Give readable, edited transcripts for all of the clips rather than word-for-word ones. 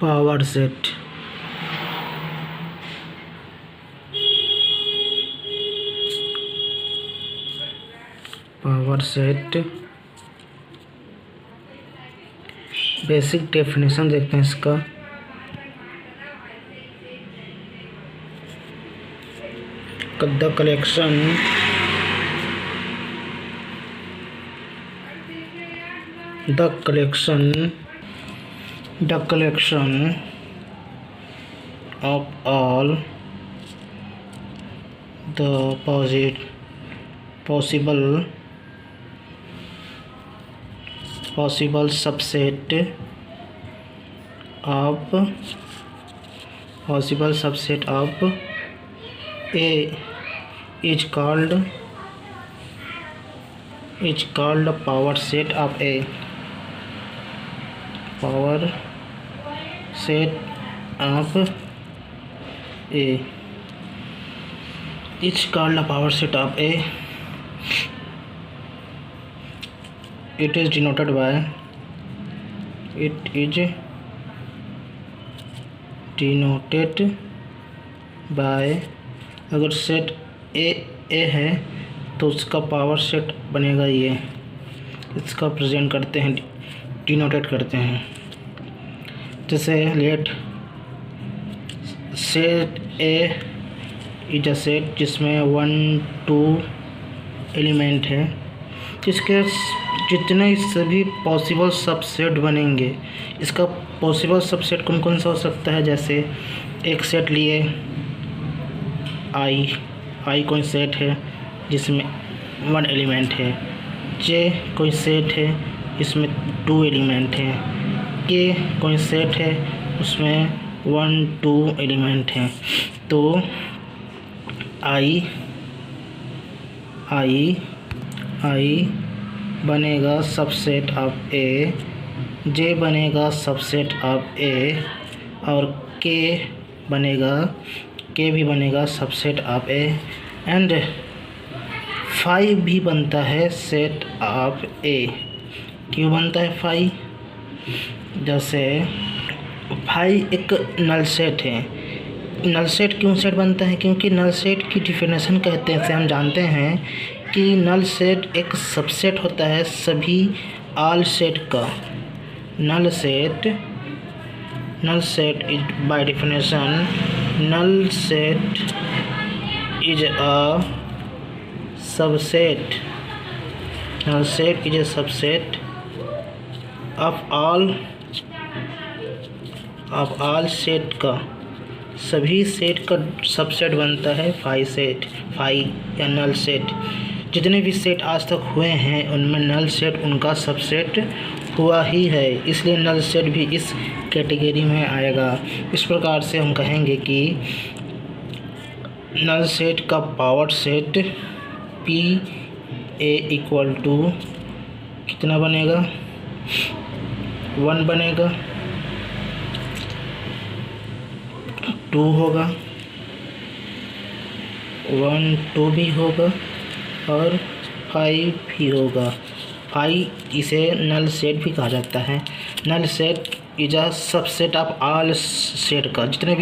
Power set. Power set basic definition देखते हैं इसका। The collection of all the possible subset of A is called power set of A. Power set of A is called a power set of A. It is denoted by अगर set ए है तो उसका power set बनेगा ये। इसका present करते हैं, denotate करते हैं। जैसे let set A is a set जिसमें 1 2 एलिमेंट है, जिसके जितने सभी पॉसिबल सबसेट बनेंगे। इसका पॉसिबल सबसेट कौन कौन सा हो सकता है? जैसे एक सेट लिए आई कोई सेट है जिसमें 1 एलिमेंट है। जे कोई सेट है इसमें 2 एलिमेंट हैं। के कोई सेट है उसमें 1 2 एलिमेंट हैं। तो आई बनेगा सबसेट ऑफ ए, जे बनेगा सबसेट ऑफ ए, और के भी बनेगा सबसेट ऑफ ए, एंड 5 भी बनता है सेट ऑफ ए। क्यों बनता है 5? जैसे 5 एक नल सेट है। नल सेट क्यों सेट बनता है? क्योंकि नल सेट की डिफिनेशन कहते हैं से हम जानते हैं कि नल सेट एक सबसेट होता है सभी ऑल सेट का। Null set is by definition null set is a subset. Null set is a subset of all set का। सभी सेट का सबसेट बनता है 5 या नल सेट। जितने भी सेट आज तक हुए हैं उनमें नल सेट उनका सबसेट हुआ ही है, इसलिए नल सेट भी इस कैटेगरी में आएगा। इस प्रकार से हम कहेंगे कि नल सेट का power set P A equal to कितना बनेगा? 1 बनेगा, 2 होगा, 1 2 भी होगा, और 5 भी होगा। 5 इसे नल सेट भी कहा जाता है। Null set is a subset of all set का। जितने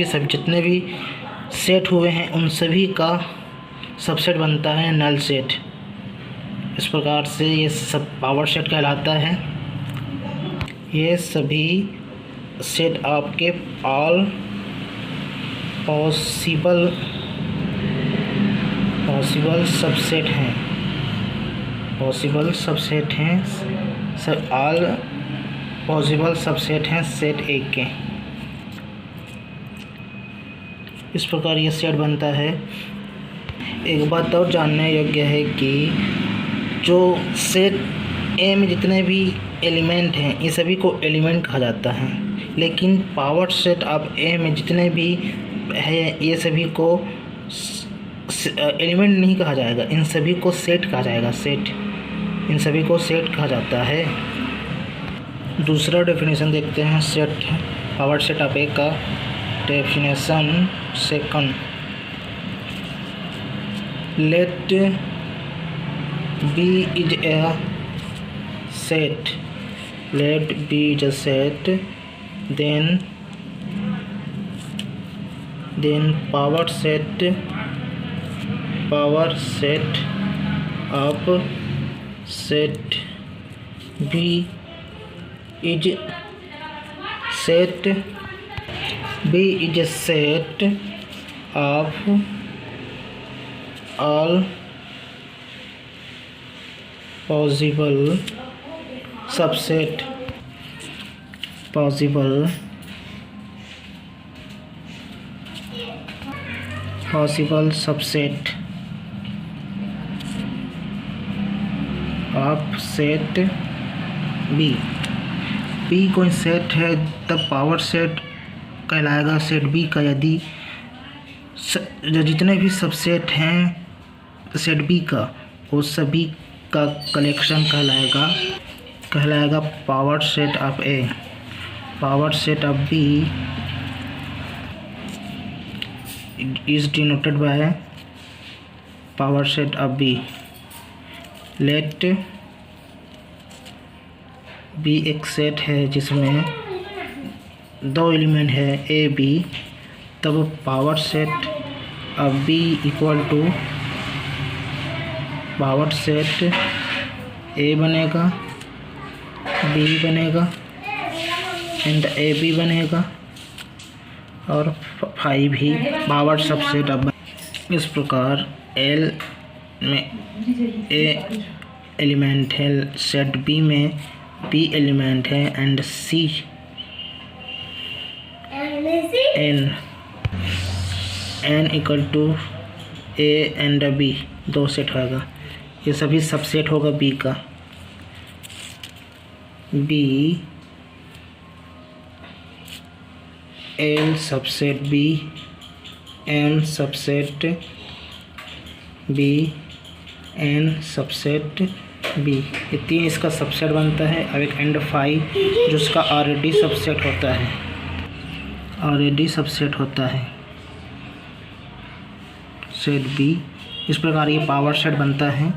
भी सेट हुए हैं उन सभी का सबसेट बनता है नल सेट। इस प्रकार से ये सब पावर सेट कहलाता है। ये सभी सेट आपके ऑल पॉसिबल सबसेट हैं। ऑल पॉसिबल सबसेट हैं सेट ए के। इस प्रकार ये सेट बनता है। एक बात और जानने योग्य है कि जो सेट ए में जितने भी एलिमेंट हैं ये सभी को एलिमेंट कहा जाता है, लेकिन पावर सेट ऑफ ए में जितने भी है ये सभी को एलिमेंट नहीं कहा जाएगा, इन सभी को सेट कहा जाएगा। इन सभी को सेट कहा जाता है। दूसरा डेफिनेशन देखते हैं set power set of A का। Definition second, let B is a set, then then power set of set B is set of all possible subset of set B कोई सेट है तब पावर सेट कहलाएगा set B का। यदि जितने भी subset हैं सेट बी का वो सभी का कलेक्शन कहलाएगा power set of A. Power set of B is denoted by power set of B. Let B एक सेट है जिसमें दो एलिमेंट है ए बी, तब power set of B equal to power set A बनेगा, B बनेगा and A B बनेगा और 5 भी पावर सबसेट ऑफ। इस प्रकार एल में ए एलिमेंट है, सेट बी में बी एलिमेंट है and C N equal to A and B दो सेट होगा। ये सभी सबसेट होगा बी का। B L subset B, M subset B, N subset B, ये 3 इसका सबसेट बनता है। अब एक एंड 5 जो इसका ऑलरेडी सबसेट होता है सेट बी। इस प्रकार ये पावर सेट बनता है।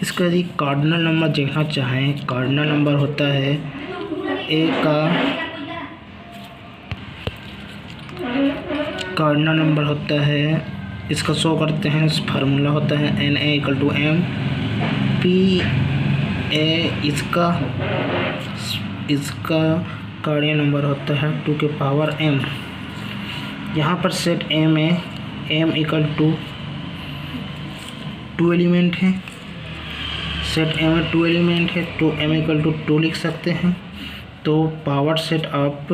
इसका यदि कार्डिनल नंबर देखना चाहें, कार्डिनल नंबर होता है ए का कार्डिनल नंबर होता है, इसका शो करते हैं, फार्मूला होता है N A equal to M P A. इसका कार्डिनल नंबर होता है 2 के पावर m। यहाँ पर सेट ए में m इक्वल टू 2 एलिमेंट है, सेट ए में 2 एलिमेंट है तो m इक्वल टू 2 लिख सकते हैं। तो पावर सेट ऑफ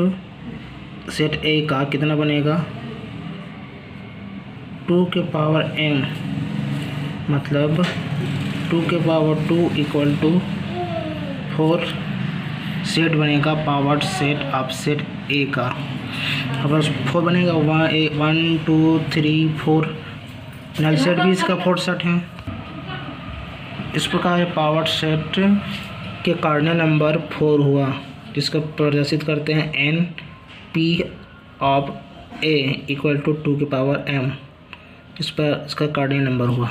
सेट ए का कितना बनेगा 2 के पावर m, मतलब 2 के पावर 2 इक्वल टू 4 सेट बनेगा पावर सेट ऑफ सेट ए का। अब 4 बनेगा 1 2 3 4, नल सेट भी इसका 4 सेट है। इस प्रकार पावर सेट के कार्डिनल नंबर 4 हुआ, जिसका प्रदर्शित करते हैं N P of A equal to 2 के पावर m। इस पर इसका कार्डिनल नंबर हुआ।